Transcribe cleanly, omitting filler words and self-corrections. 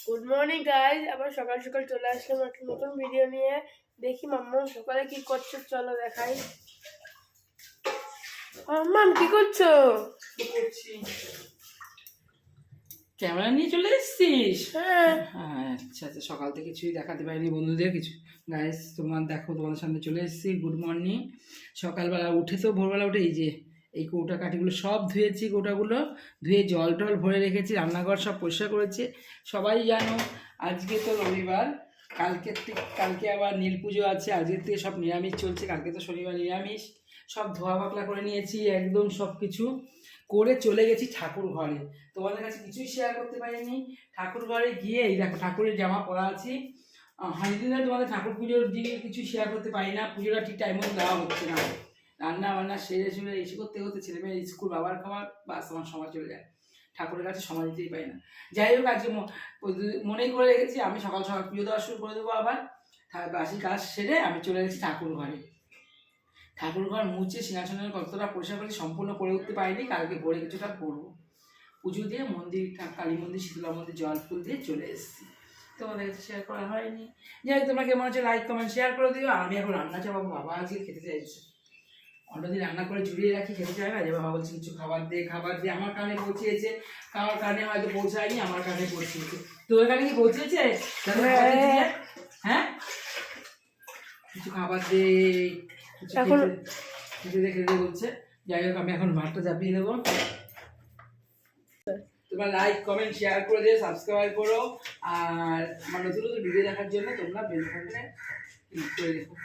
Good morning guys, আবার সকাল সকাল চলে আসলাম একটা নতুন ভিডিও নিয়ে। দেখি মাম্মা সকালে কি করছো, চলো দেখাই। মাম্মাম কি করছো? ক্যামেরা নিয়ে চলে এসেছিস? হ্যাঁ। হ্যাঁ, আচ্ছা আচ্ছা, সকাল থেকে কিছুই দেখাতে পারিনি বন্ধুদের কিছু। গাইস, তোমাদের সামনে চলে এসেছি। Good morning. সকালবেলা উঠে তো ভোরবেলা উঠে এই যে এই কৌটা কাঠিগুলো সব ধুয়েছি, কৌটাগুলো ধুয়ে জল টল ভরে রেখেছি, রান্নাঘর সব পরিষ্কার করেছি। সবাই জানো আজকে তো রবিবার, কালকে আবার নীল পুজো আছে, আজকের থেকে সব নিরামিষ চলছে। কালকে তো শনিবার, নিরামিষ। সব ধোয়া পাকলা করে নিয়েছি, একদম সব কিছু করে চলে গেছি ঠাকুর ঘরে। তোমাদের কাছে কিছুই শেয়ার করতে পারিনি। ঠাকুর ঘরে গিয়ে এই দেখো ঠাকুরের জামা পরা আছি। অনেকদিন ধরে তোমাদের ঠাকুর পুজোর দিকে কিছু শেয়ার করতে পারি না, পুজোটা ঠিক টাইম মতো দেওয়া হচ্ছে না। রান্না বান্না সেরে সুরে এসে করতে করতে ছেলেমেয়ের স্কুল, বাবার খাবার, বাস আমার সময় চলে যায়। ঠাকুরের কাছে সময় দিতেই পারি না। যাই হোক, আজকে মনেই করে রেখেছি আমি সকাল সকাল পুজো দেওয়া শুরু করে দেবো আবার। বাসি কাজ সেরে আমি চলে গেছি ঠাকুর ঘরে। ঠাকুর ঘর মুছে সিংহাসনের কতটা পরিষ্কার করে সম্পূর্ণ করে উঠতে পারিনি, কালকে ভোরে কিছুটা করবো। পুজো দিয়ে মন্দির, কালী মন্দির, শীতলা মন্দির জল ফুল দিয়ে চলে এসেছি। তোমাদের কাছে শেয়ার করা হয়নি। যাই হোক, তোমরা কেমন হচ্ছে লাইক কমেন্ট শেয়ার করে দিও। আমি এখন রান্না চাপাবো, বাবা আজকে খেতে চাইছে। অন্যদিন রান্না করে ঝুলিয়ে রাখি, খেতে চায় না, যে বাবা বলছে কিছু খাবার দে খাবার দে। আমার কানে পৌঁছেছে, কারোর কানে হয়তো পৌঁছায়নি, আমার কানে পৌঁছেছে। তোর কানে কি পৌঁছেছে? হ্যাঁ, কিছু খাবার দে, কিছু খেতে দেখে বলছে। যাই হোক, আমি এখন ভাতটা চাপিয়ে দেবো। তোমরা লাইক কমেন্ট শেয়ার করে দিয়ে সাবস্ক্রাইব করো। আর আমার নতুন নতুন ভিডিও দেখার জন্য তোমরা বেল বাটনে ক্লিক করে দেখো।